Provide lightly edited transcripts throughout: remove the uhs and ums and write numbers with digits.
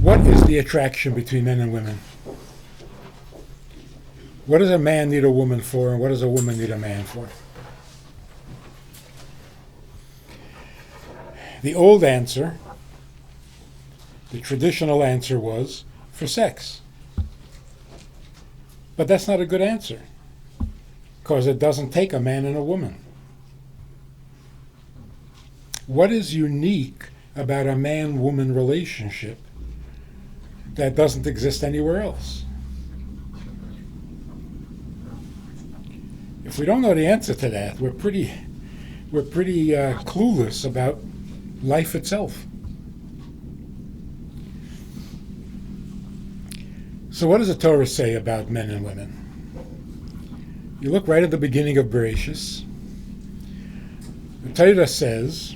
What is the attraction between men and women? What does a man need a woman for, and what does a woman need a man for? The old answer, the traditional answer was for sex. But that's not a good answer, because it doesn't take a man and a woman. What is unique about a man-woman relationship that doesn't exist anywhere else? If we don't know the answer to that, we're pretty clueless about life itself. So what does the Torah say about men and women? You look right at the beginning of Bereshis. The Torah says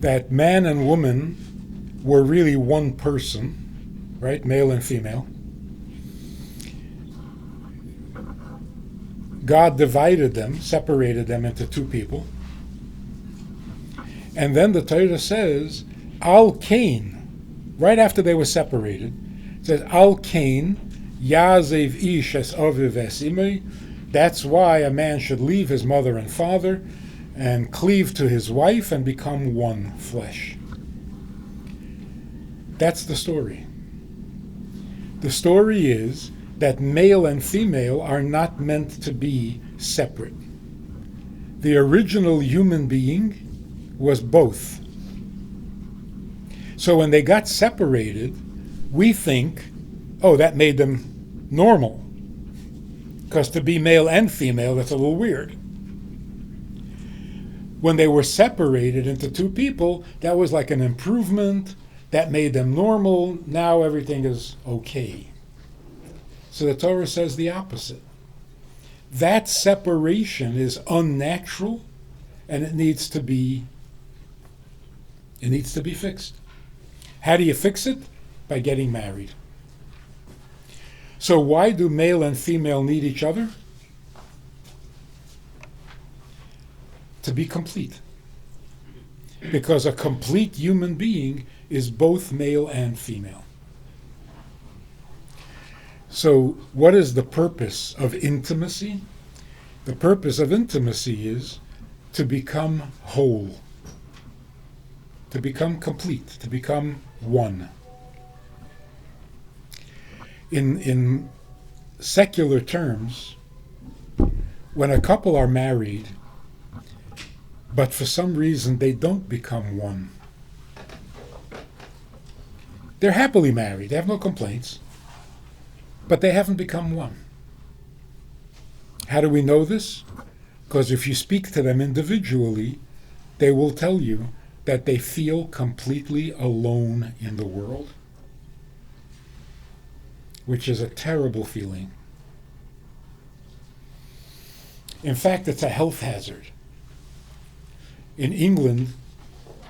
that man and woman were really one person, right? Male and female. God divided them, separated them into two people. And then the Torah says, Al Kain, right after they were separated, it says, Al Kain, Yazev ish es aviv es imei. That's why a man should leave his mother and father and cleave to his wife and become one flesh. That's the story. The story is that male and female are not meant to be separate. The original human being was both. So when they got separated, we think, oh, that made them normal. Because to be male and female, that's a little weird. When they were separated into two people, that was like an improvement. That made them normal. Now everything is okay. So the Torah says the opposite. That separation is unnatural, and it needs to be fixed. How do you fix it? By getting married. So why do male and female need each other? To be complete. Because a complete human being is both male and female. So what is the purpose of intimacy? The purpose of intimacy is to become whole, to become complete, to become one. In secular terms, when a couple are married, but for some reason they don't become one, they're happily married, they have no complaints, but they haven't become one. How do we know this? Because if you speak to them individually, they will tell you that they feel completely alone in the world, which is a terrible feeling. In fact, it's a health hazard. In England,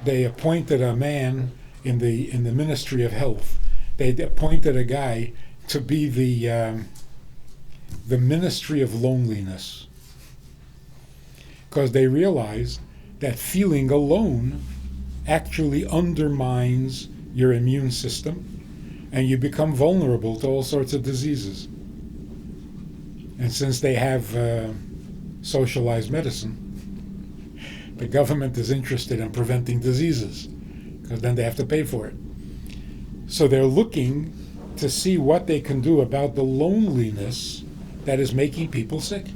they appointed a man in the Ministry of Health. They appointed a guy to be the Ministry of Loneliness, because they realized that feeling alone actually undermines your immune system, and you become vulnerable to all sorts of diseases. And since they have socialized medicine, the government is interested in preventing diseases, because then they have to pay for it. So they're looking to see what they can do about the loneliness that is making people sick.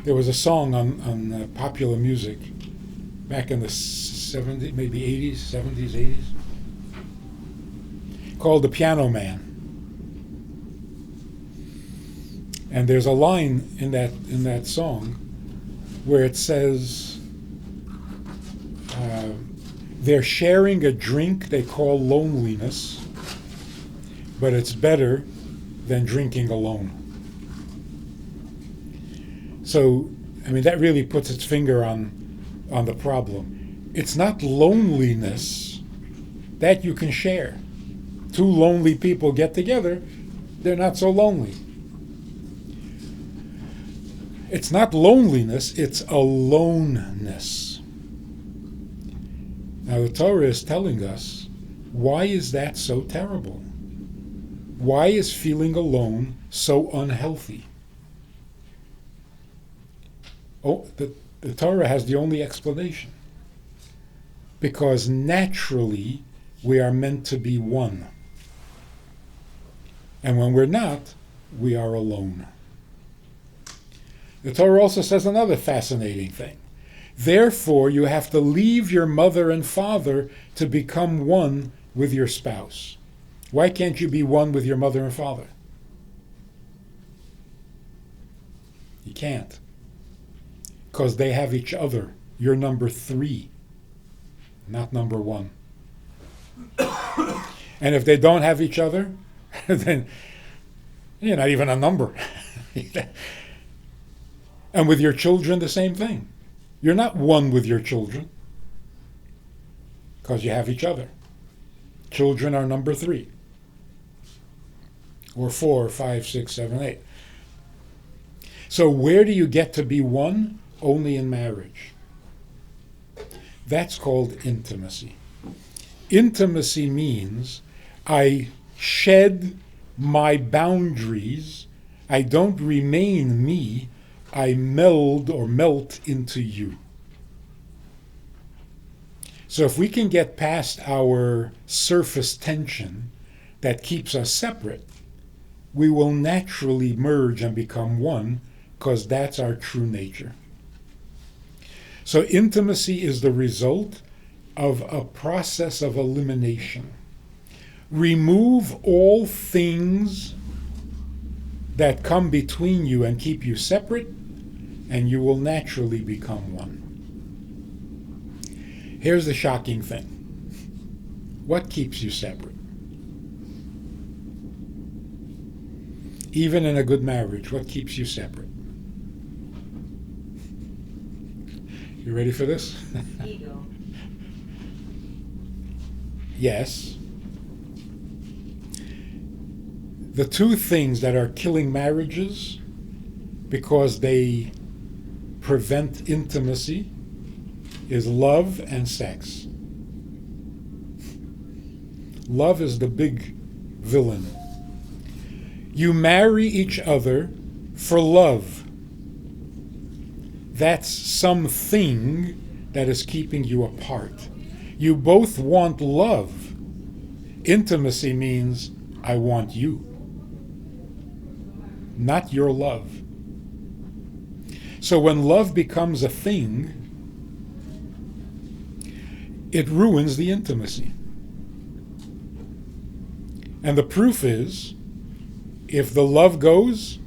There was a song on popular music back in the 70s, maybe 80s, 70s, 80s, called The Piano Man. And there's a line in that song where it says, they're sharing a drink they call loneliness, but it's better than drinking alone. So, I mean, that really puts its finger on the problem. It's not loneliness that you can share. Two lonely people get together, they're not so lonely. It's not loneliness, it's aloneness. Now the Torah is telling us, why is that so terrible? Why is feeling alone so unhealthy? Oh, the Torah has the only explanation. Because naturally, we are meant to be one. And when we're not, we are alone. The Torah also says another fascinating thing. Therefore, you have to leave your mother and father to become one with your spouse. Why can't you be one with your mother and father? You can't. Because they have each other. You're number 3, not number 1. And if they don't have each other, then you're not even a number. And with your children, the same thing. You're not one with your children because you have each other. Children are number 3. Or 4, 5, 6, 7, 8. So where do you get to be one? Only in marriage. That's called intimacy. Intimacy means I shed my boundaries. I don't remain me. I meld or melt into you. So if we can get past our surface tension that keeps us separate, we will naturally merge and become one, because that's our true nature. So intimacy is the result of a process of elimination. Remove all things that come between you and keep you separate, and you will naturally become one. Here's the shocking thing. What keeps you separate? Even in a good marriage, what keeps you separate? You ready for this? Ego. Yes. The two things that are killing marriages because they prevent intimacy is love and sex. Love is the big villain. You marry each other for love. That's something that is keeping you apart. You both want love. Intimacy means I want you, not your love. So when love becomes a thing, it ruins the intimacy. And the proof is, if the love goes,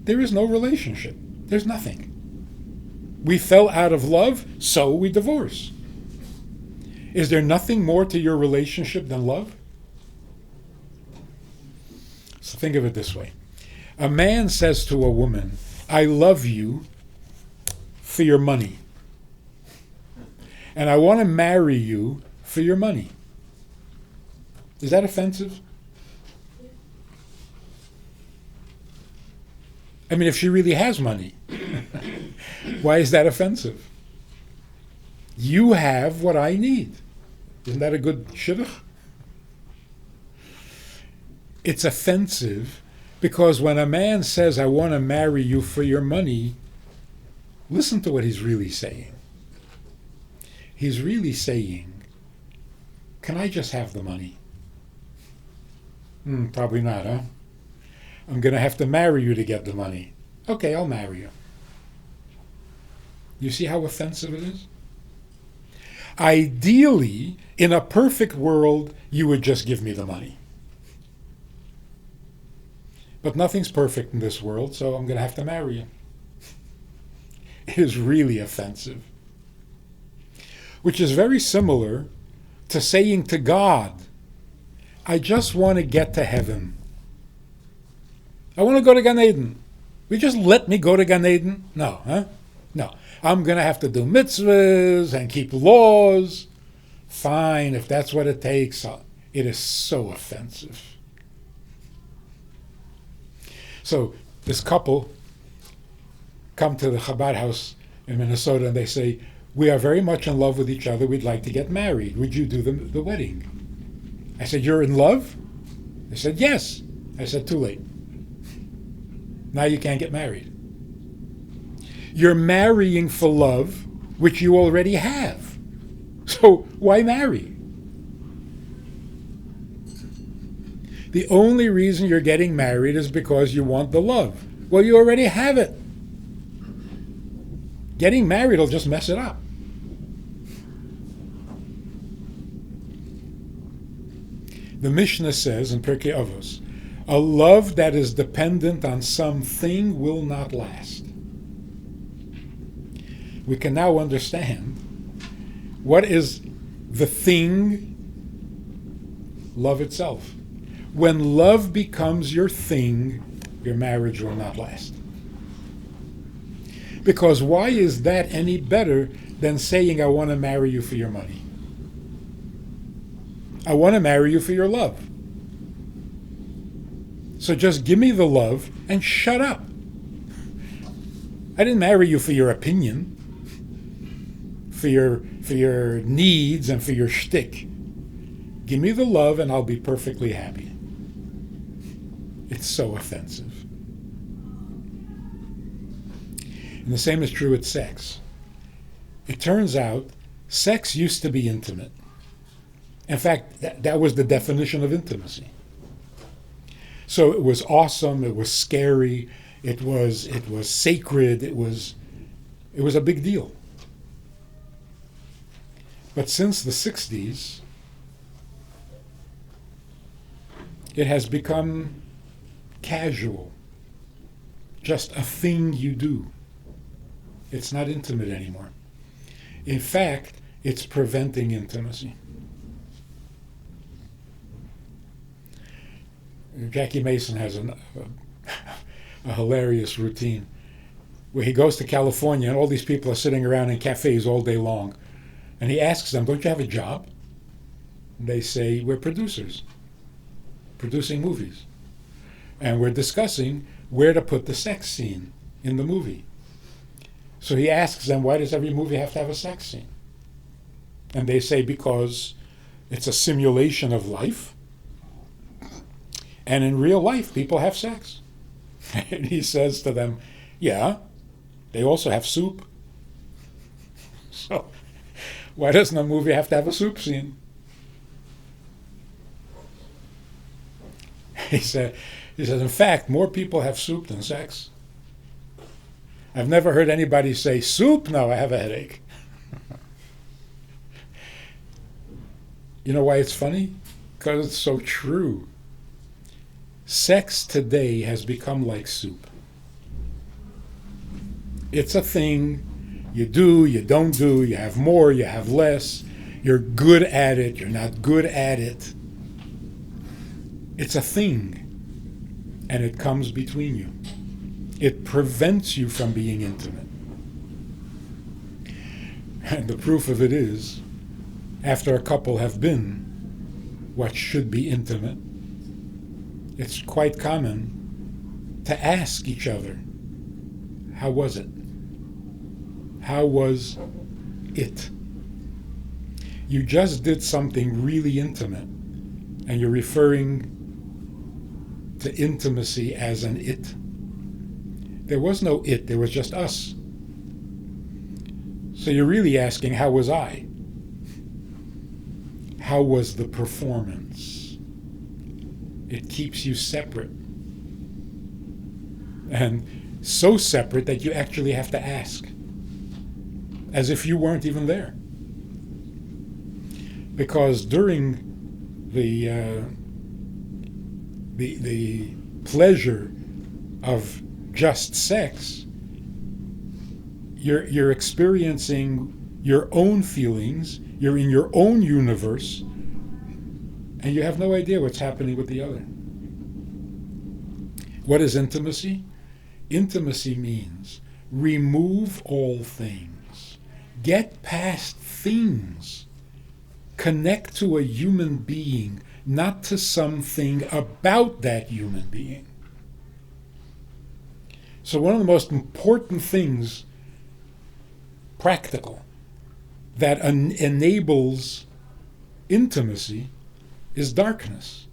there is no relationship. There's nothing. We fell out of love, so we divorce. Is there nothing more to your relationship than love? So think of it this way. A man says to a woman, I love you for your money. And I want to marry you for your money. Is that offensive? I mean, if she really has money, why is that offensive? You have what I need. Isn't that a good shidduch? It's offensive because when a man says, I want to marry you for your money, listen to what he's really saying. He's really saying, can I just have the money? Probably not, huh? I'm going to have to marry you to get the money. Okay, I'll marry you. You see how offensive it is? Ideally, in a perfect world, you would just give me the money. But nothing's perfect in this world, so I'm going to have to marry you. It is really offensive. Which is very similar to saying to God, I just want to get to heaven. I want to go to Gan Eden. Will you just let me go to Gan Eden? No, huh? No. I'm going to have to do mitzvahs and keep laws. Fine, if that's what it takes. It is so offensive. So this couple come to the Chabad house in Minnesota and they say, We are very much in love with each other. We'd like to get married. Would you do the wedding? I said, you're in love? They said, yes. I said, too late. Now you can't get married. You're marrying for love, which you already have. So why marry? The only reason you're getting married is because you want the love. Well, you already have it. Getting married will just mess it up. The Mishnah says in Pirkei Avos, a love that is dependent on something will not last. We can now understand what is the thing, love itself. When love becomes your thing, your marriage will not last. Because why is that any better than saying, I want to marry you for your money? I want to marry you for your love. So just give me the love and shut up. I didn't marry you for your opinion, for your needs and for your shtick. Give me the love and I'll be perfectly happy. It's so offensive. And the same is true with sex. It turns out sex used to be intimate. In fact, that was the definition of intimacy. So it was awesome, it was scary, it was sacred, it was a big deal. But since the 60s, it has become casual, just a thing you do. It's not intimate anymore. In fact, it's preventing intimacy. Jackie Mason has a hilarious routine where he goes to California and all these people are sitting around in cafes all day long. And he asks them, don't you have a job? And they say, we're producers, producing movies. And we're discussing where to put the sex scene in the movie. So he asks them, why does every movie have to have a sex scene? And they say, because it's a simulation of life. And in real life, people have sex. And he says to them, yeah, they also have soup. So why doesn't a movie have to have a soup scene? He said, in fact, more people have soup than sex. I've never heard anybody say, soup? No, I have a headache. You know why it's funny? Because it's so true. Sex today has become like soup. It's a thing you do, you don't do, you have more, you have less, you're good at it, you're not good at it. It's a thing, and it comes between you. It prevents you from being intimate. And the proof of it is, after a couple have been what should be intimate, it's quite common to ask each other, how was it? How was it? You just did something really intimate, and you're referring to intimacy as an it. There was no it, there was just us. So you're really asking, how was I? How was the performance? It keeps you separate. And so separate that you actually have to ask, as if you weren't even there. Because during the pleasure of just sex, you're experiencing your own feelings, you're in your own universe, and you have no idea what's happening with the other. What is intimacy? Intimacy means remove all things. Get past things. Connect to a human being, not to something about that human being. So one of the most important things, practical, that enables intimacy is darkness.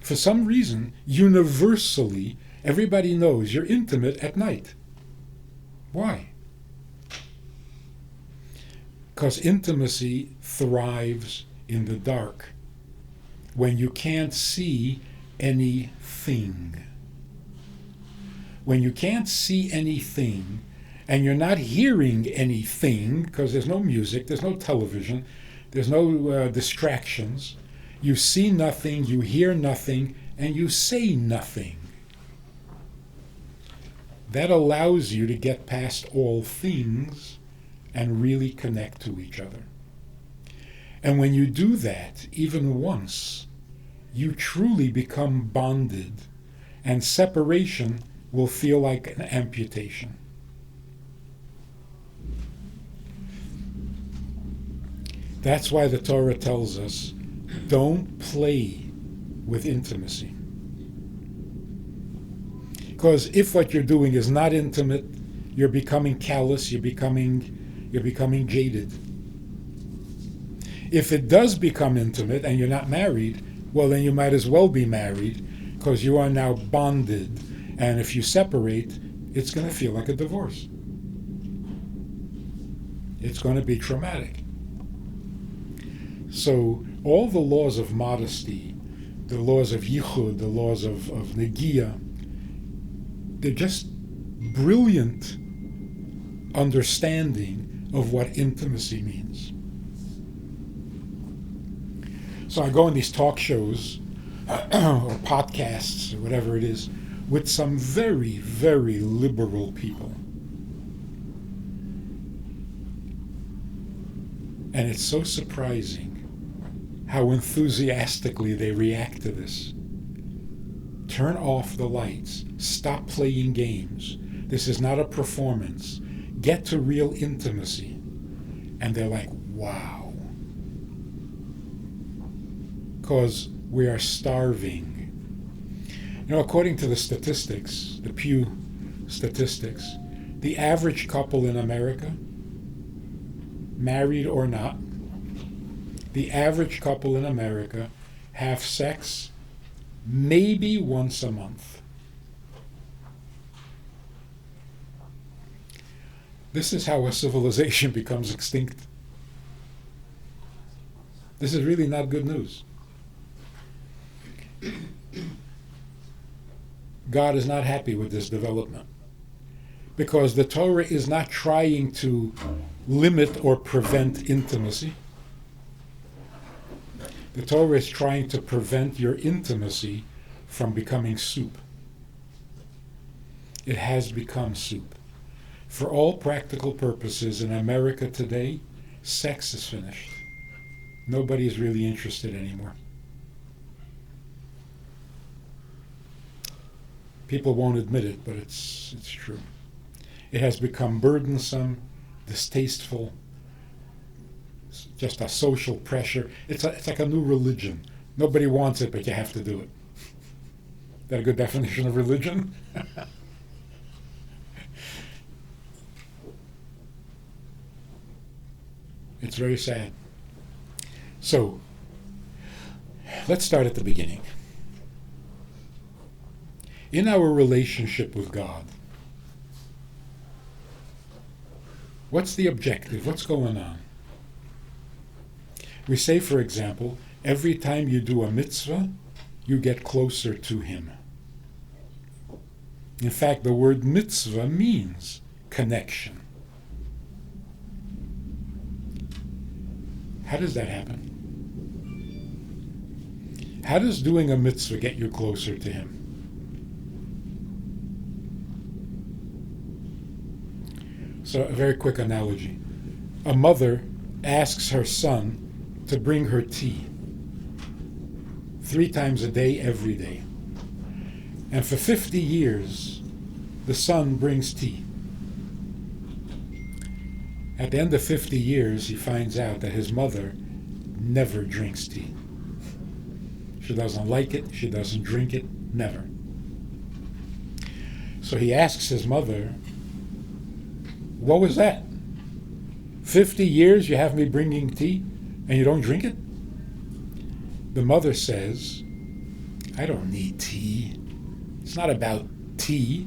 For some reason, universally, everybody knows you're intimate at night. Why? Because intimacy thrives in the dark, when you can't see anything. When you can't see anything, and you're not hearing anything, because there's no music, there's no television, there's no distractions, you see nothing, you hear nothing, and you say nothing. That allows you to get past all things and really connect to each other. And when you do that, even once, you truly become bonded, and separation will feel like an amputation. That's why the Torah tells us, don't play with intimacy. Because if what you're doing is not intimate, you're becoming callous, you're becoming jaded. If it does become intimate and you're not married, well, then you might as well be married, because you are now bonded. And if you separate, it's going to feel like a divorce. It's going to be traumatic. So all the laws of modesty, the laws of yichud, the laws of negia, they're just brilliant understanding of what intimacy means. So I go on these talk shows or podcasts or whatever it is with some very, very liberal people. And it's so surprising how enthusiastically they react to this. Turn off the lights. Stop playing games. This is not a performance. Get to real intimacy. And they're like, wow. Because we are starving. You know, according to the statistics, the Pew statistics, the average couple in America, married or not, the average couple in America have sex maybe once a month. This is how a civilization becomes extinct. This is really not good news. God is not happy with this development, because the Torah is not trying to limit or prevent intimacy. The Torah is trying to prevent your intimacy from becoming soup. It has become soup. For all practical purposes in America today, sex is finished. Nobody is really interested anymore. People won't admit it, but it's true. It has become burdensome, distasteful, just a social pressure. It's like a new religion. Nobody wants it, but you have to do it. Is that a good definition of religion? It's very sad. So, let's start at the beginning. In our relationship with God, what's the objective? What's going on? We say, for example, every time you do a mitzvah, you get closer to Him. In fact, the word mitzvah means connection. How does that happen? How does doing a mitzvah get you closer to Him? So, a very quick analogy. A mother asks her son to bring her tea 3 times a day, every day. And for 50 years, the son brings tea. At the end of 50 years, he finds out that his mother never drinks tea. She doesn't like it, she doesn't drink it, never. So he asks his mother, what was that? 50 years you have me bringing tea and you don't drink it? The mother says, I don't need tea. It's not about tea.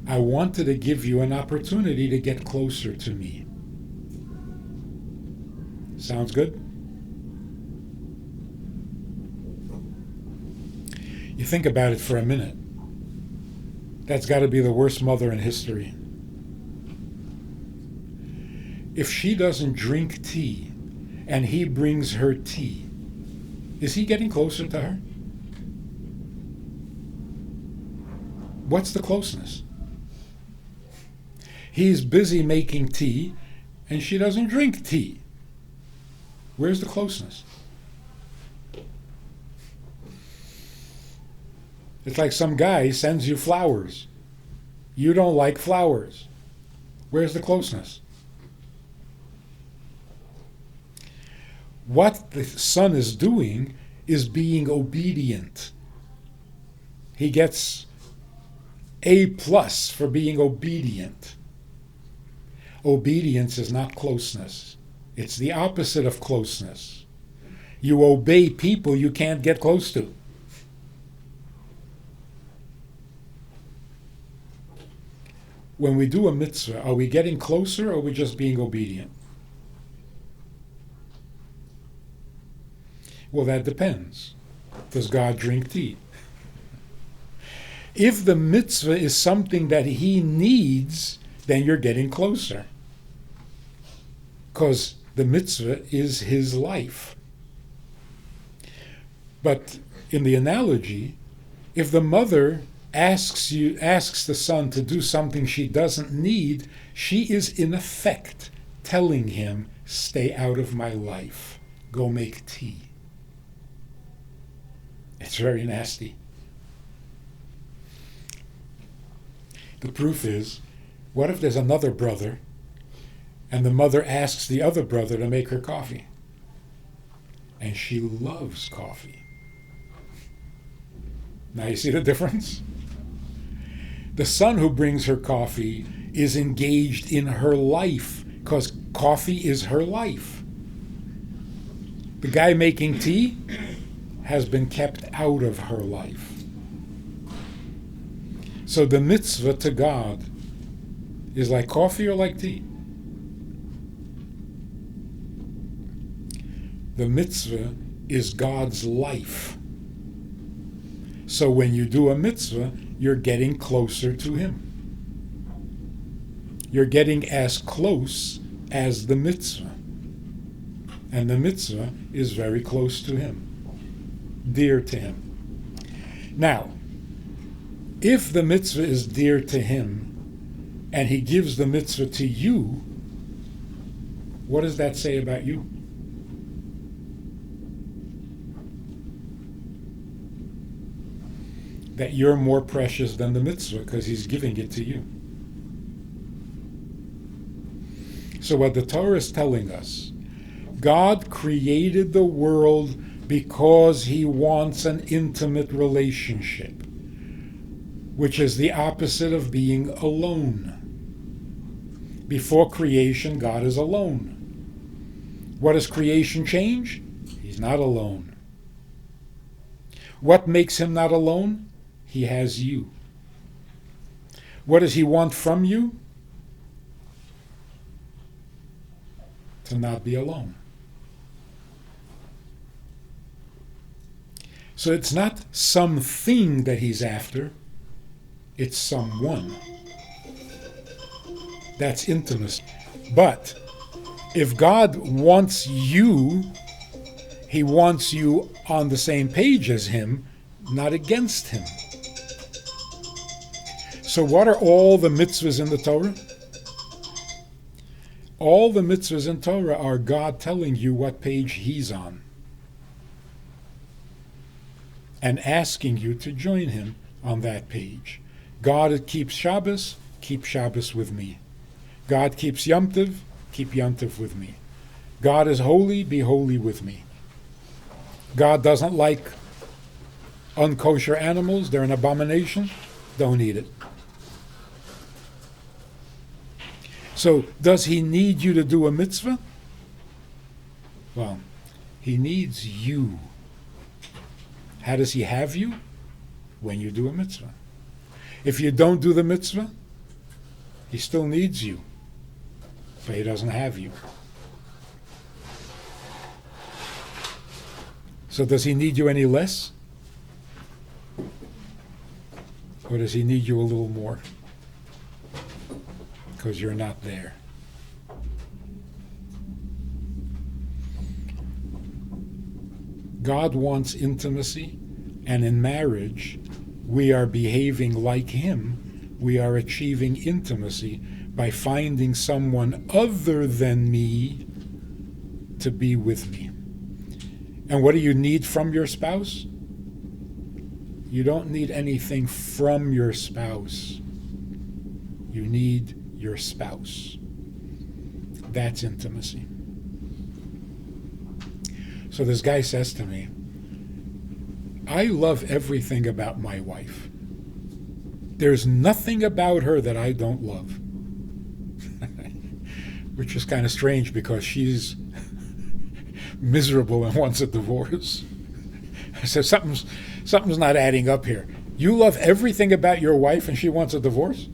I wanted to give you an opportunity to get closer to me. Sounds good? You think about it for a minute. That's got to be the worst mother in history. If she doesn't drink tea and he brings her tea, is he getting closer to her? What's the closeness? He's busy making tea and she doesn't drink tea. Where's the closeness? It's like some guy sends you flowers. You don't like flowers. Where's the closeness? What the son is doing is being obedient. He gets A+ for being obedient. Obedience is not closeness. It's the opposite of closeness. You obey people you can't get close to. When we do a mitzvah, are we getting closer or are we just being obedient? Well, that depends. Does God drink tea? If the mitzvah is something that he needs, then you're getting closer. Because the mitzvah is his life. But in the analogy, if the mother asks the son to do something she doesn't need, she is in effect telling him, stay out of my life. Go make tea. It's very nasty. The proof is, what if there's another brother and the mother asks the other brother to make her coffee? And she loves coffee. Now you see the difference? The son who brings her coffee is engaged in her life because coffee is her life. The guy making tea has been kept out of her life. So the mitzvah to God is like coffee or like tea? The mitzvah is God's life. So when you do a mitzvah, you're getting closer to him. You're getting as close as the mitzvah. And the mitzvah is very close to him, dear to him. Now, if the mitzvah is dear to him and he gives the mitzvah to you, what does that say about you? That you're more precious than the mitzvah because he's giving it to you. So what the Torah is telling us, God created the world because he wants an intimate relationship, which is the opposite of being alone. Before creation, God is alone. What does creation change? He's not alone. What makes him not alone? He has you. What does he want from you? To not be alone. So it's not something that he's after, it's someone. That's intimacy. But if God wants you, he wants you on the same page as him, not against him. So what are all the mitzvahs in the Torah? All the mitzvahs in Torah are God telling you what page he's on and asking you to join him on that page. God keeps Shabbos, keep Shabbos with me. God keeps Yom Tov, keep Yom Tov with me. God is holy, be holy with me. God doesn't like unkosher animals, they're an abomination, don't eat it. So does he need you to do a mitzvah? Well, he needs you. How does he have you? When you do a mitzvah. If you don't do the mitzvah, he still needs you, but he doesn't have you. So does he need you any less? Or does he need you a little more? Because you're not there. God wants intimacy, and in marriage, we are behaving like him. We are achieving intimacy by finding someone other than me to be with me. And what do you need from your spouse? You don't need anything from your spouse. You need your spouse. That's intimacy. So this guy says to me, I love everything about my wife. There's nothing about her that I don't love. Which is kind of strange because she's miserable and wants a divorce. I said, something's not adding up here. You love everything about your wife and she wants a divorce?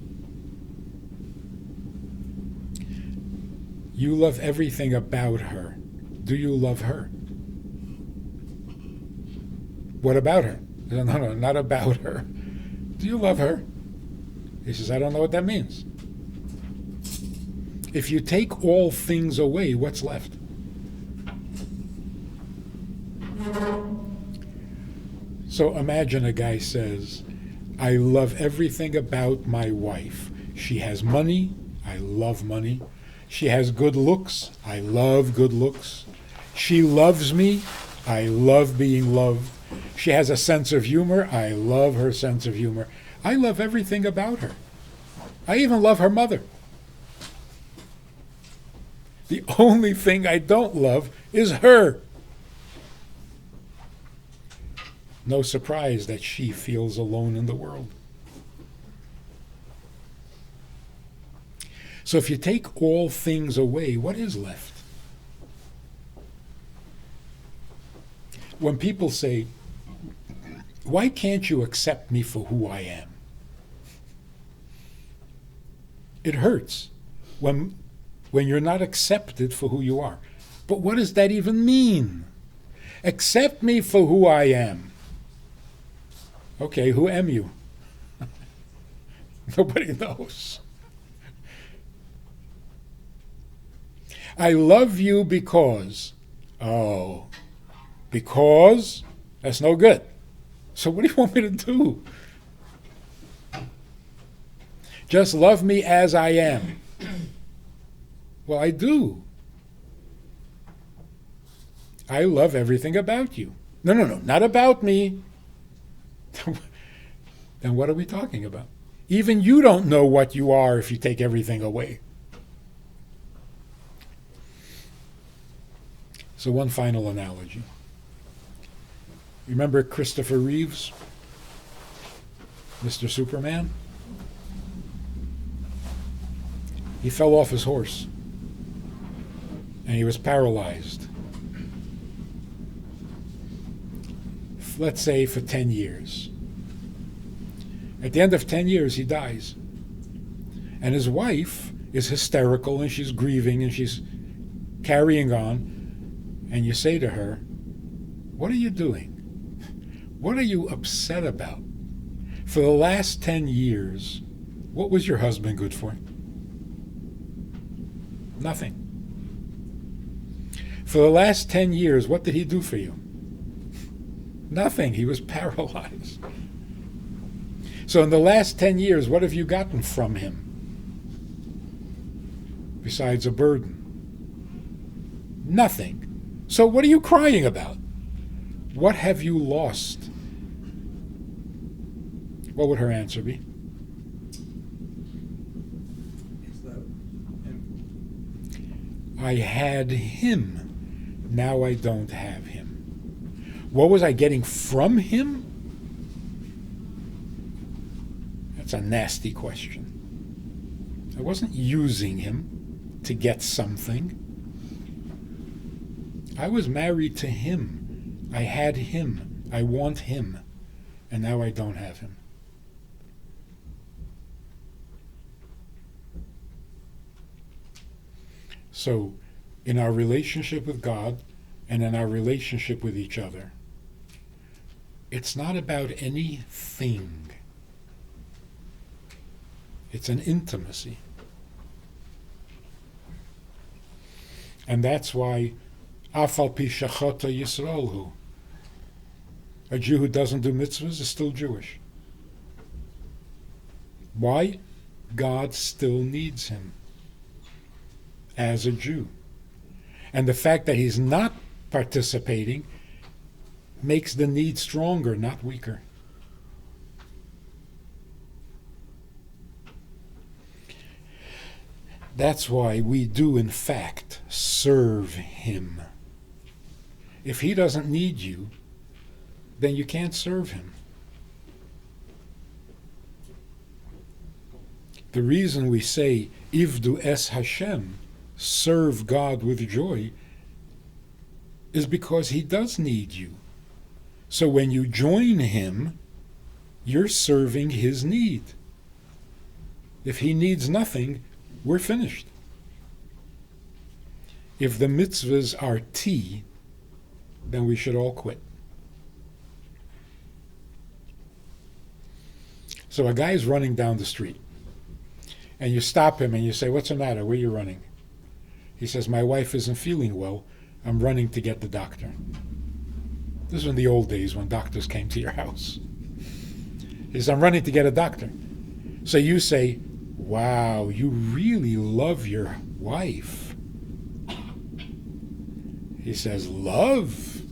You love everything about her. Do you love her? What about her? No, not about her. Do you love her? He says, I don't know what that means. If you take all things away, what's left? So imagine a guy says, I love everything about my wife. She has money. I love money. She has good looks. I love good looks. She loves me. I love being loved. She has a sense of humor. I love her sense of humor. I love everything about her. I even love her mother. The only thing I don't love is her. No surprise that she feels alone in the world. So if you take all things away, what is left? When people say, why can't you accept me for who I am? It hurts when you're not accepted for who you are. But what does that even mean? Accept me for who I am. Okay, who am you? Nobody knows. I love you because. Oh, because? That's no good. So what do you want me to do? Just love me as I am. Well, I do. I love everything about you. No, not about me. Then what are we talking about? Even you don't know what you are if you take everything away. So one final analogy. Remember Christopher Reeves, Mr. Superman? He fell off his horse and he was paralyzed. Let's say for 10 years. At the end of 10 years, he dies. And his wife is hysterical and she's grieving and she's carrying on. And you say to her, what are you doing? What are you upset about? For the last 10 years, what was your husband good for? Nothing. For the last 10 years, what did he do for you? Nothing. He was paralyzed. So in the last 10 years, what have you gotten from him? Besides a burden. Nothing. So what are you crying about? What have you lost? What would her answer be? I had him. Now I don't have him. What was I getting from him? That's a nasty question. I wasn't using him. to get something. I was married to him. I had him. I want him. And now I don't have him. So, in our relationship with God and in our relationship with each other, it's not about anything. It's an intimacy. And that's why Afal pi shachata Yisraelhu, a Jew who doesn't do mitzvahs is still Jewish. Why? God still needs him as a Jew. And the fact that he's not participating makes the need stronger, not weaker. That's why we do, in fact, serve him. If he doesn't need you, then you can't serve him. The reason we say, Ivdu es Hashem, serve God with joy, is because he does need you. So when you join him, you're serving his need. If he needs nothing, we're finished. If the mitzvahs are tea, then we should all quit. So a guy's running down the street, and you stop him and you say, "What's the matter? Where are you running?" He says, "My wife isn't feeling well. I'm running to get the doctor." This was in the old days when doctors came to your house. He says, "I'm running to get a doctor." So you say, "Wow, you really love your wife." He says, "Love?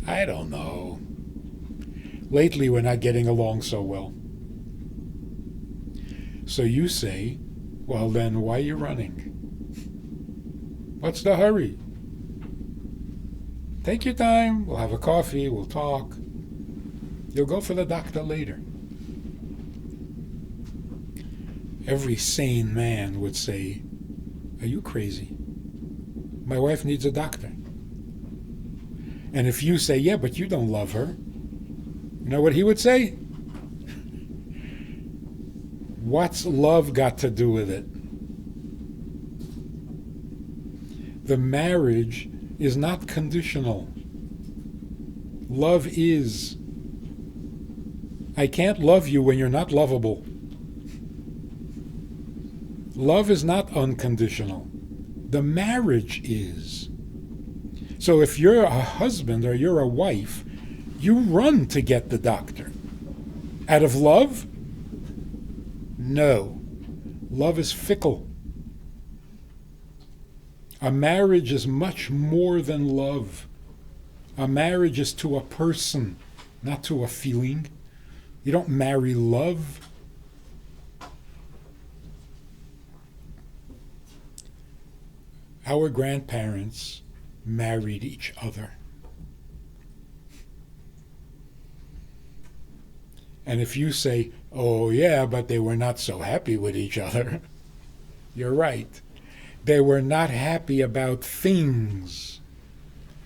I don't know. Lately we're not getting along so well." So you say, "Well then, why are you running? What's the hurry? Take your time, we'll have a coffee, we'll talk. You'll go for the doctor later." Every sane man would say, "Are you crazy? My wife needs a doctor." And if you say, "Yeah, but you don't love her," you know what he would say? "What's love got to do with it?" The marriage is not conditional. Love is. I can't love you when you're not lovable. Love is not unconditional. The marriage is. So if you're a husband or you're a wife, you run to get the doctor. Out of love? No. Love is fickle. A marriage is much more than love. A marriage is to a person, not to a feeling. You don't marry love. Our grandparents married each other. And if you say, "Oh yeah, but they were not so happy with each other," you're right. They were not happy about things,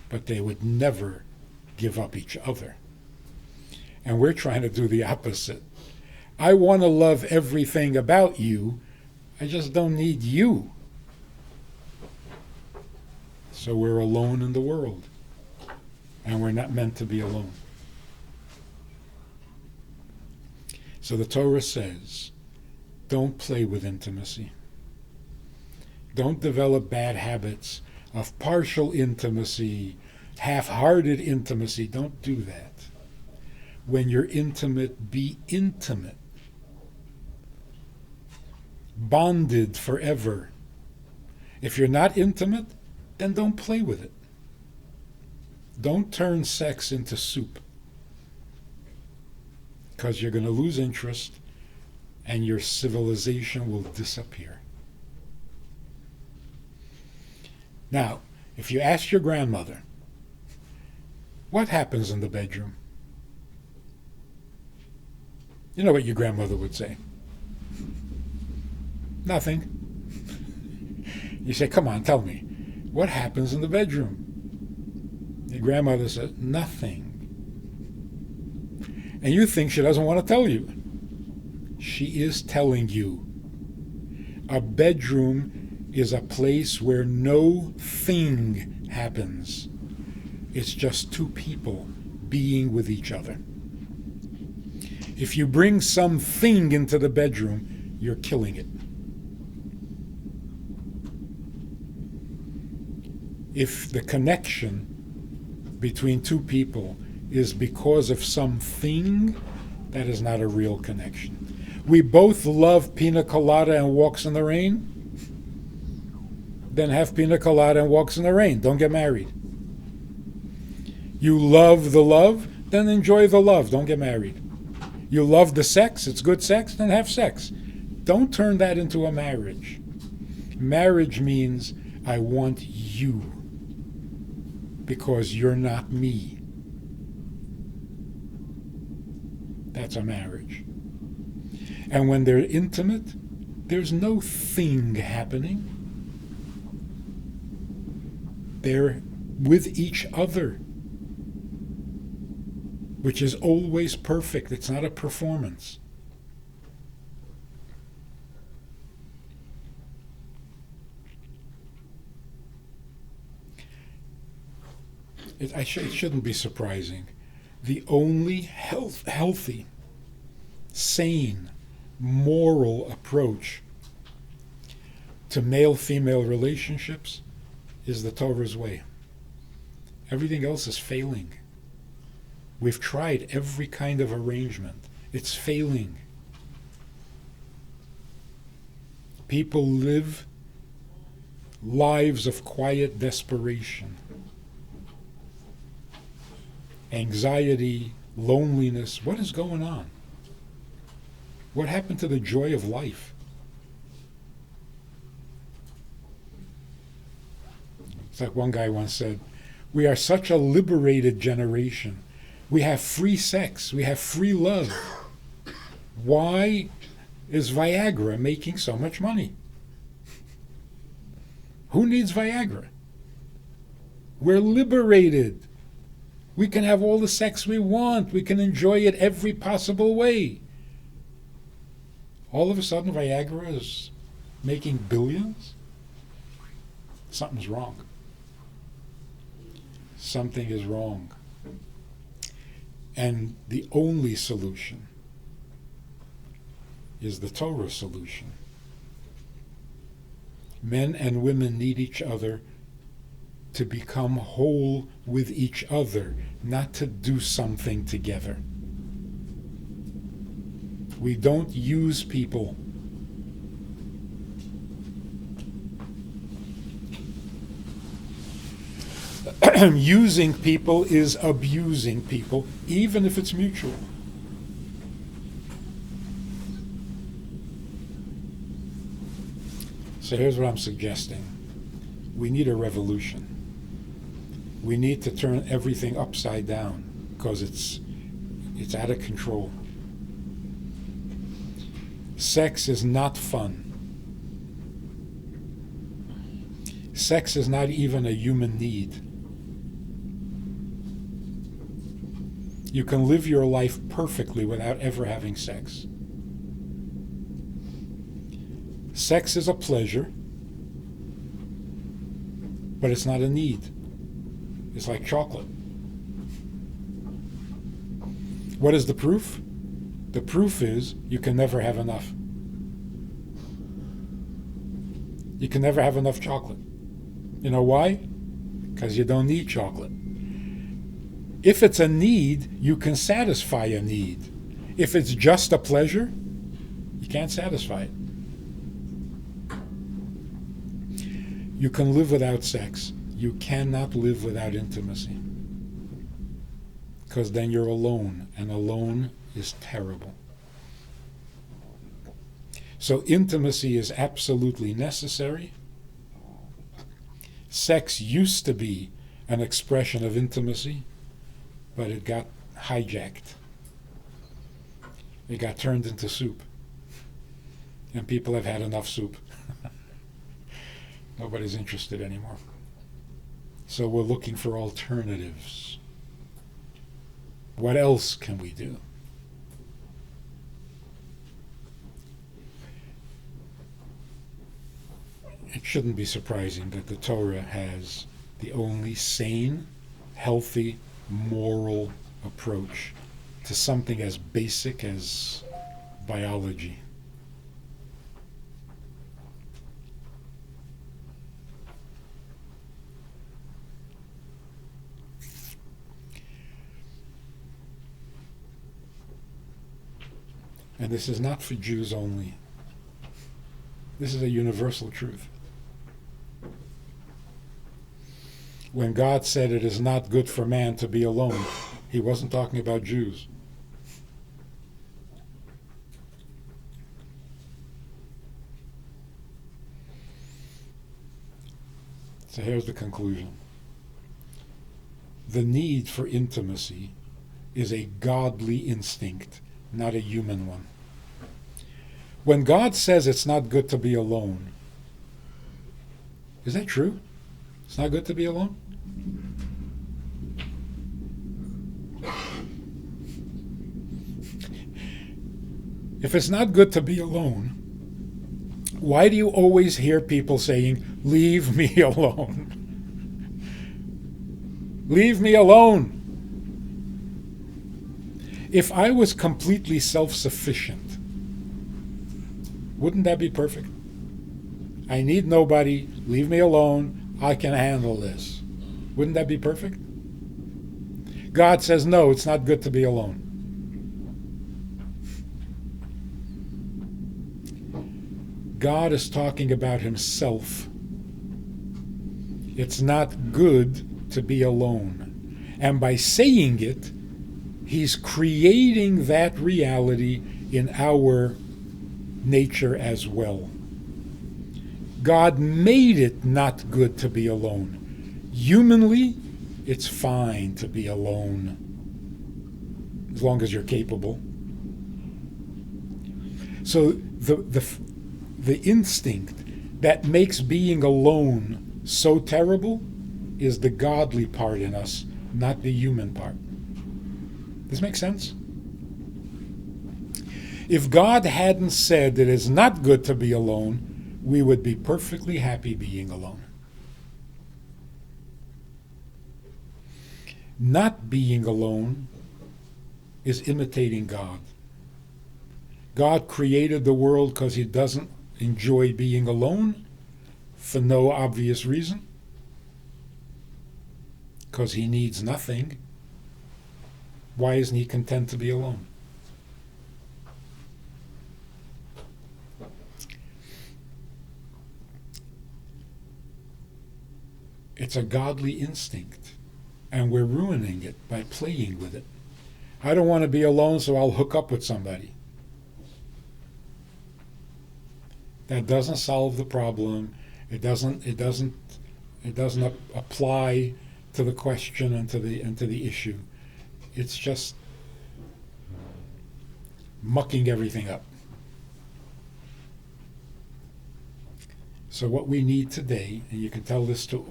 but they would never give up each other. And we're trying to do the opposite. I want to love everything about you, I just don't need you. So we're alone in the world, and we're not meant to be alone. So the Torah says, don't play with intimacy. Don't develop bad habits of partial intimacy, half-hearted intimacy. Don't do that. When you're intimate, be intimate. Bonded forever. If you're not intimate, then don't play with it. Don't turn sex into soup, because you're going to lose interest and your civilization will disappear. Now, if you ask your grandmother, what happens in the bedroom? You know what your grandmother would say? Nothing. You say, come on, tell me, what happens in the bedroom? Your grandmother says, nothing. And you think she doesn't want to tell you. She is telling you. A bedroom is a place where no thing happens. It's just two people being with each other. If you bring something into the bedroom, you're killing it. If the connection between two people is because of something, that is not a real connection. We both love pina colada and walks in the rain, then have pina colada and walks in the rain. Don't get married. You love the love, then enjoy the love. Don't get married. You love the sex, it's good sex, then have sex. Don't turn that into a marriage. Marriage means I want you because you're not me. That's a marriage. And when they're intimate, there's no thing happening. They're with each other, which is always perfect. It's not a performance. It shouldn't be surprising. The only healthy, sane, moral approach to male-female relationships is the Torah's way. Everything else is failing. We've tried every kind of arrangement. It's failing. People live lives of quiet desperation. Anxiety, loneliness. What is going on? What happened to the joy of life? It's like one guy once said, we are such a liberated generation. We have free sex. We have free love. Why is Viagra making so much money? Who needs Viagra? We're liberated. We can have all the sex we want. We can enjoy it every possible way. All of a sudden, Viagra is making billions? Something's wrong. Something is wrong. And the only solution is the Torah solution. Men and women need each other to become whole with each other, not to do something together. We don't use people. Using people is abusing people, even if it's mutual. So here's what I'm suggesting. We need a revolution. We need to turn everything upside down because it's out of control. Sex is not fun. Sex is not even a human need. You can live your life perfectly without ever having sex. Sex is a pleasure, but it's not a need. It's like chocolate. What is the proof? The proof is you can never have enough. You can never have enough chocolate. You know why? Because you don't need chocolate. If it's a need, you can satisfy a need. If it's just a pleasure, you can't satisfy it. You can live without sex. You cannot live without intimacy. Because then you're alone, and alone is terrible. So intimacy is absolutely necessary. Sex used to be an expression of intimacy, but it got hijacked. It got turned into soup. And people have had enough soup. Nobody's interested anymore. So we're looking for alternatives. What else can we do? It shouldn't be surprising that the Torah has the only sane, healthy, moral approach to something as basic as biology. And this is not for Jews only. This is a universal truth. When God said it is not good for man to be alone, he wasn't talking about Jews. So here's the conclusion. The need for intimacy is a godly instinct, not a human one. When God says it's not good to be alone, is that true? It's not good to be alone? If it's not good to be alone, why do you always hear people saying, "Leave me alone"? Leave me alone. If I was completely self-sufficient, wouldn't that be perfect? I need nobody, leave me alone, I can handle this. Wouldn't that be perfect? God says, no, it's not good to be alone. God is talking about himself. It's not good to be alone. And by saying it, he's creating that reality in our nature as well. God made it not good to be alone. Humanly, it's fine to be alone, as long as you're capable. So the instinct that makes being alone so terrible is the godly part in us, not the human part. Does this make sense? If God hadn't said that it's not good to be alone, we would be perfectly happy being alone. Not being alone is imitating God. God created the world because he doesn't enjoy being alone for no obvious reason, because he needs nothing. Why isn't he content to be alone? It's a godly instinct, and we're ruining it by playing with it. I don't want to be alone, so I'll hook up with somebody. That doesn't solve the problem. It doesn't apply to the question and to the issue. It's just mucking everything up. So what we need today, and you can tell this to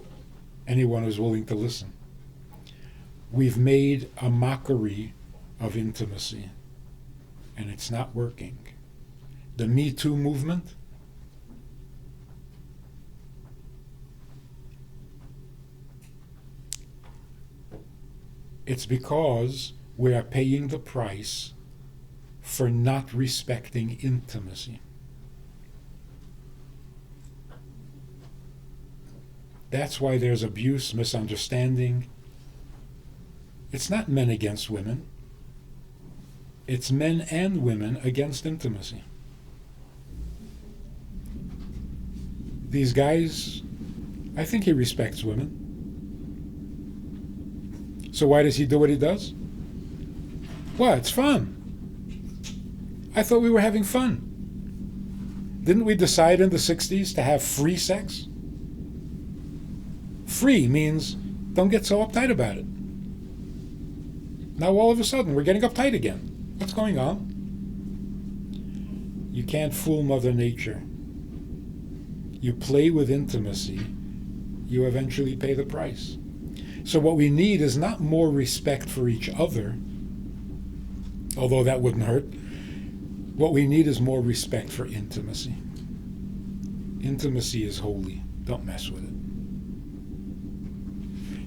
anyone who's willing to listen, we've made a mockery of intimacy, and it's not working. The Me Too movement, it's because we are paying the price for not respecting intimacy. That's why there's abuse, misunderstanding. It's not men against women. It's men and women against intimacy. These guys, I think he respects women. So why does he do what he does? Well, it's fun. I thought we were having fun. Didn't we decide in the 60s to have free sex? Free means don't get so uptight about it. Now all of a sudden we're getting uptight again. What's going on? You can't fool Mother Nature. you play with intimacy, you eventually pay the price. So what we need is not more respect for each other, although that wouldn't hurt. What we need is more respect for intimacy. Intimacy is holy. Don't mess with it.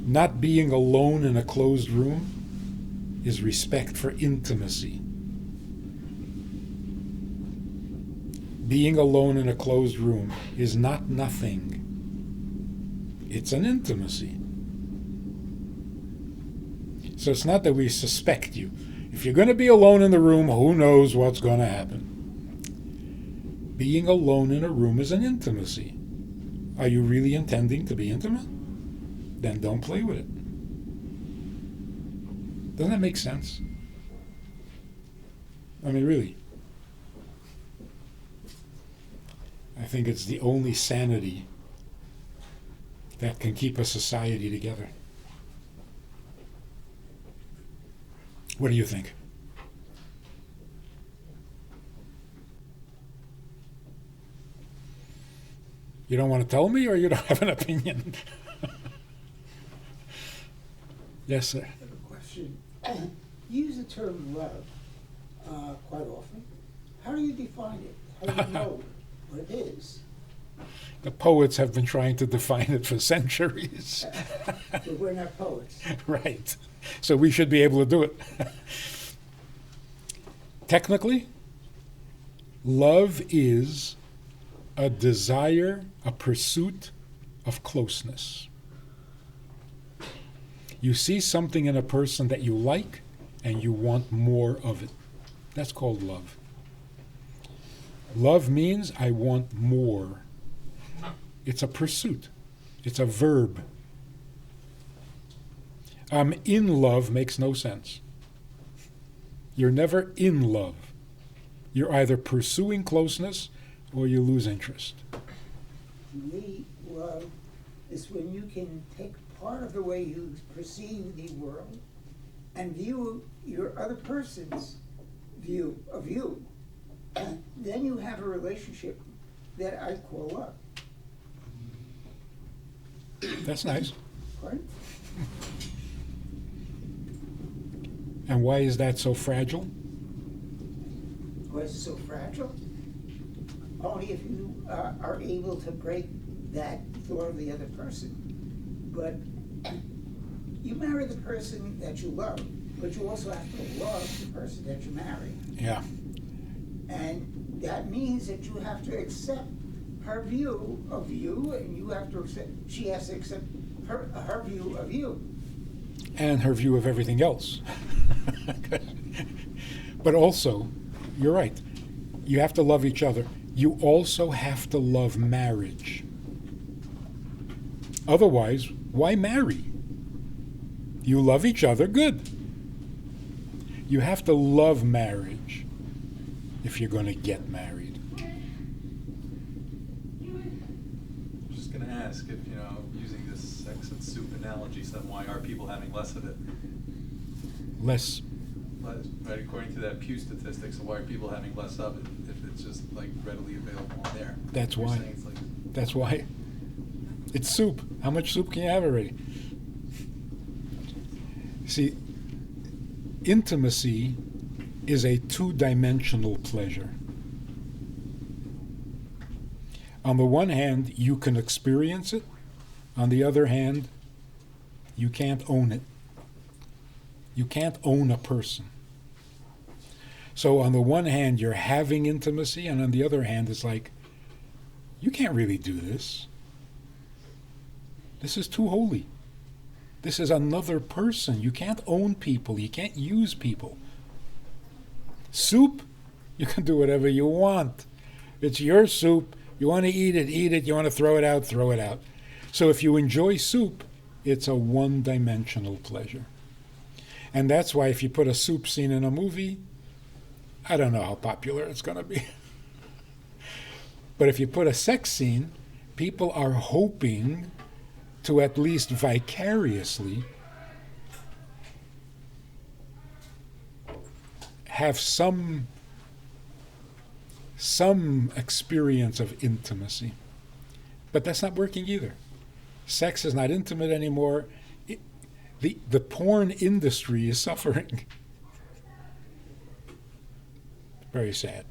Not being alone in a closed room is respect for intimacy. Being alone in a closed room is not nothing. It's an intimacy. So it's not that we suspect you. If you're going to be alone in the room, who knows what's going to happen? Being alone in a room is an intimacy. Are you really intending to be intimate? Then don't play with it. Doesn't that make sense? I mean, really. I think it's the only sanity that can keep a society together. What do you think? You don't want to tell me, or you don't have an opinion? Yes, sir. I have a question. You use the term love quite often. How do you define it? How do you know what it is? The poets have been trying to define it for centuries. But we're not poets. Right. So we should be able to do it. Technically, love is a desire, a pursuit of closeness. You see something in a person that you like and you want more of it. That's called love. Love means I want more. It's a pursuit. It's a verb. I'm in love makes no sense. You're never in love. You're either pursuing closeness or you lose interest. To me, love is when you can take part of the way you perceive the world and view your other person's view of you. And then you have a relationship that I call love. That's nice. Right? And why is that so fragile? Why is it so fragile? Only if you are able to break that thought of the other person. But you marry the person that you love, but you also have to love the person that you marry. Yeah. And that means that you have to accept her view of you, and you have to accept, she has to accept her view of you. And her view of everything else. But also, you're right, you have to love each other. You also have to love marriage. Otherwise, why marry? You love each other, good. You have to love marriage if you're going to get married. I was just going to ask if, using this sex and soup analogy, so why are people having less of it? Less. Right, according to that Pew statistic, so why are people having less of it if it's just like readily available there? That's You're why. saying it's like, That's why. It's soup. How much soup can you have already? See, intimacy is a two-dimensional pleasure. On the one hand, you can experience it. On the other hand, you can't own it. You can't own a person. So on the one hand, you're having intimacy, and on the other hand, it's like, you can't really do this. This is too holy. This is another person. You can't own people. You can't use people. Soup, you can do whatever you want. It's your soup. You want to eat it, eat it. You want to throw it out, throw it out. So if you enjoy soup, it's a one-dimensional pleasure. And that's why if you put a soup scene in a movie, I don't know how popular it's going to be. But if you put a sex scene, people are hoping to at least vicariously have some experience of intimacy. But that's not working either. Sex is not intimate anymore. The porn industry is suffering. Very sad.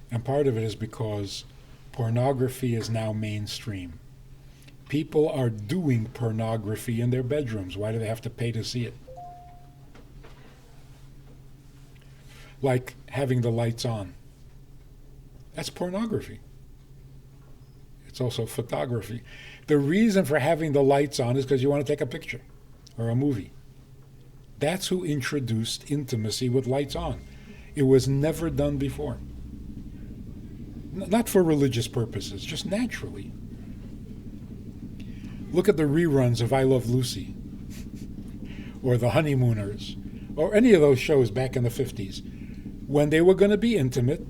And part of it is because pornography is now mainstream. People are doing pornography in their bedrooms. Why do they have to pay to see it? Like having the lights on. That's pornography. It's also photography. The reason for having the lights on is because you want to take a picture or a movie. That's who introduced intimacy with lights on. It was never done before. Not for religious purposes, just naturally. Look at the reruns of I Love Lucy or The Honeymooners or any of those shows back in the 50s. When they were going to be intimate,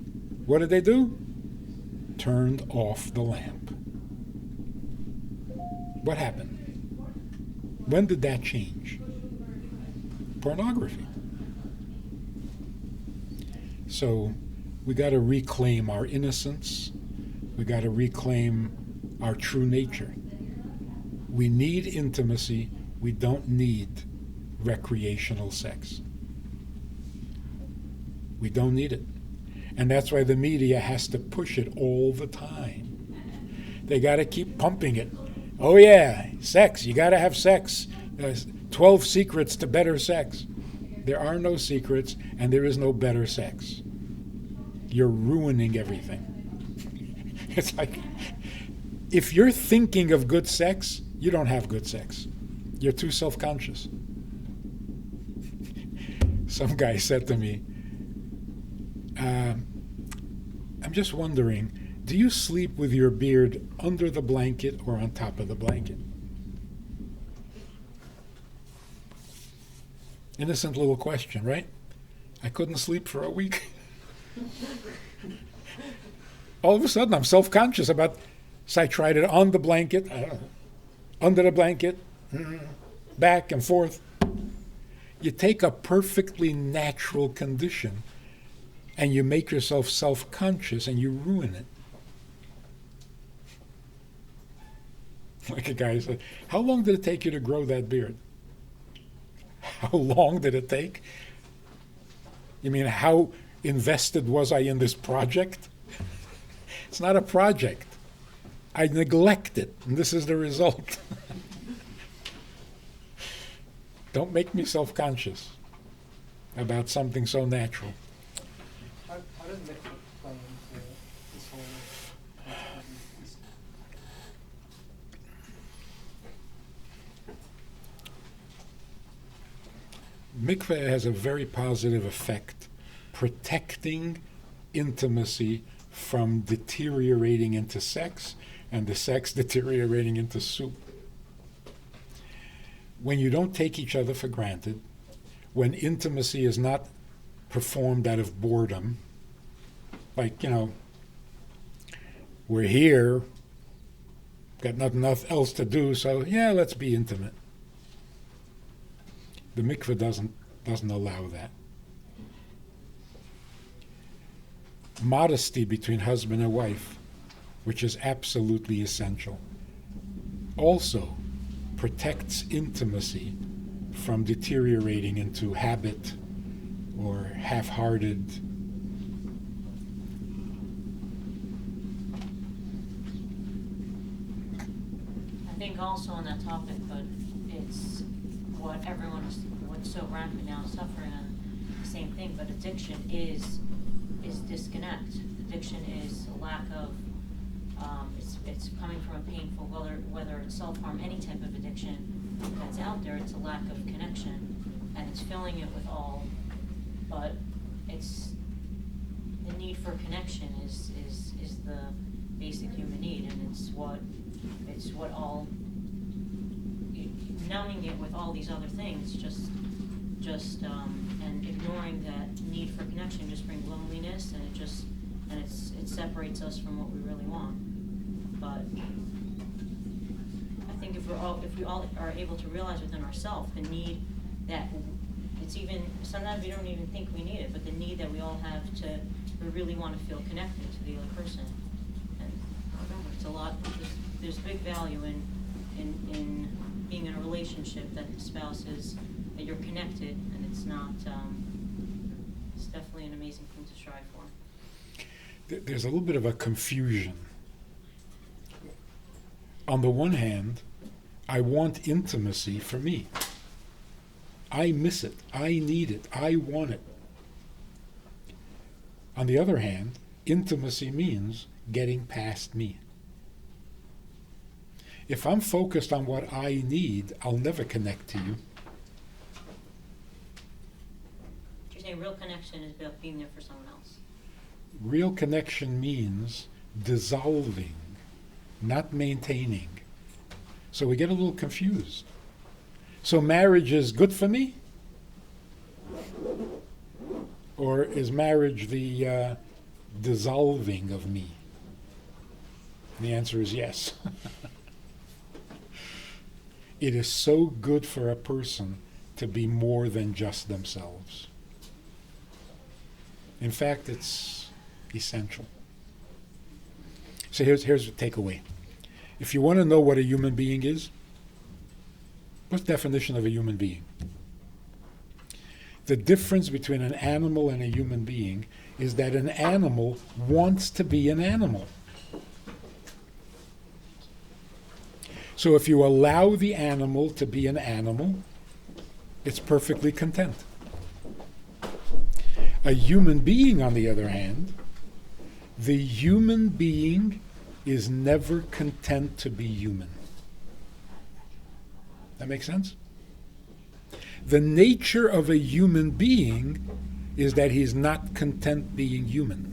what did they do? Turned off the lamp. What happened? When did that change? Pornography. So we got to reclaim our innocence. We got to reclaim our true nature. We need intimacy. We don't need recreational sex. We don't need it. And that's why the media has to push it all the time. They got to keep pumping it. Oh yeah, sex, you got to have sex. There's 12 secrets to better sex. There are no secrets, and there is no better sex. You're ruining everything. It's like, if you're thinking of good sex, you don't have good sex. You're too self-conscious. Some guy said to me, I'm just wondering, do you sleep with your beard under the blanket or on top of the blanket? Innocent little question, right? I couldn't sleep for a week. All of a sudden, I'm self-conscious about, so I tried it on the blanket, under the blanket, back and forth. You take a perfectly natural condition and you make yourself self-conscious and you ruin it. Like a guy said, how long did it take you to grow that beard? How long did it take? You mean, how invested was I in this project? It's not a project. I neglect it, and this is the result. Don't make me self-conscious about something so natural. How does mikvah play into this whole Mikveh has a very positive effect, protecting intimacy from deteriorating into sex and the sex deteriorating into soup. When you don't take each other for granted, when intimacy is not performed out of boredom, like, we're here, got nothing else to do, so yeah, let's be intimate. The mikveh doesn't allow that. Modesty between husband and wife, which is absolutely essential, also protects intimacy from deteriorating into habit or half-hearted. I think also on that topic, but it's what's so rampant now, suffering on the same thing, but addiction is disconnect. Addiction is a lack of, it's coming from a painful, whether it's self-harm, any type of addiction that's out there, it's a lack of connection, and it's filling it with all, but it's, the need for connection is the basic human need, and it's what all, numbing it with all these other things, and ignoring that need for connection just brings loneliness, and it separates us from what we really want. But I think if we all are able to realize within ourselves the need that it's even, sometimes we don't even think we need it, but the need that we all have we really want to feel connected to the other person. And there's big value in being in a relationship that the spouse is, that you're connected, and it's not, it's definitely an amazing thing to strive for. There's a little bit of a confusion. On the one hand, I want intimacy for me. I miss it. I need it. I want it. On the other hand, intimacy means getting past me. If I'm focused on what I need, I'll never connect to you. You're saying real connection is about being there for someone else. Real connection means dissolving, not maintaining. So we get a little confused. So marriage is good for me? Or is marriage the dissolving of me? And the answer is yes. It is so good for a person to be more than just themselves. In fact, it's essential. So here's the takeaway. If you want to know what a human being is, what's the definition of a human being? The difference between an animal and a human being is that an animal wants to be an animal. So if you allow the animal to be an animal, it's perfectly content. A human being, on the other hand, the human being is never content to be human. That makes sense? The nature of a human being is that he's not content being human.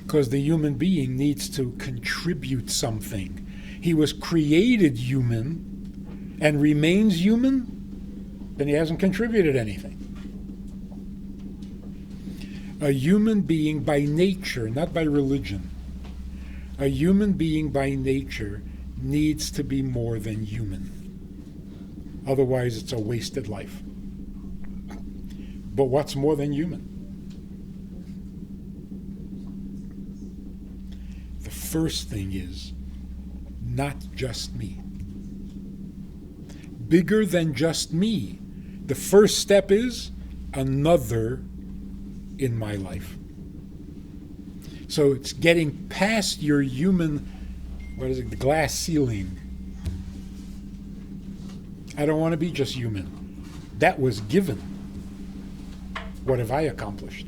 Because the human being needs to contribute something. He was created human and remains human, then he hasn't contributed anything. A human being by nature, not by religion, a human being by nature needs to be more than human. Otherwise, it's a wasted life. But what's more than human? The first thing is not just me. Bigger than just me. The first step is another in my life. So it's getting past your human, the glass ceiling. I don't want to be just human. That was given. What have I accomplished?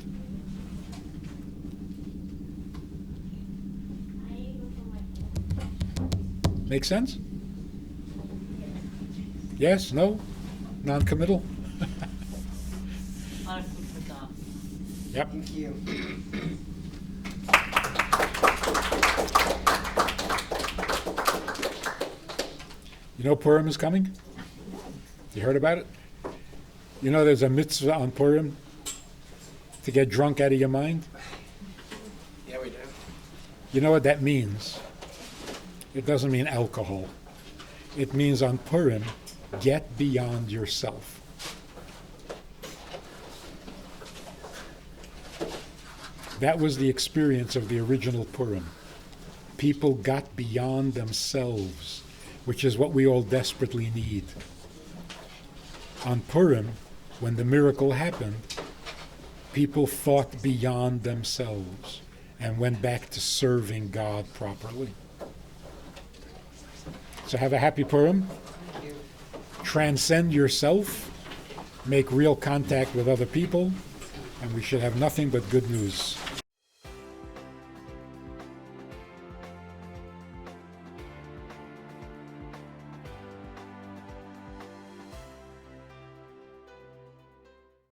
Make sense? Yes? No? Non-committal? A lot of food for thought. Yep. Thank you. You know Purim is coming? You heard about it? You know there's a mitzvah on Purim to get drunk out of your mind? Yeah, we do. You know what that means? It doesn't mean alcohol. It means on Purim, get beyond yourself. That was the experience of the original Purim. People got beyond themselves, which is what we all desperately need. On Purim, when the miracle happened, people fought beyond themselves and went back to serving God properly. So have a happy Purim. Thank you. Transcend yourself. Make real contact with other people. And we should have nothing but good news.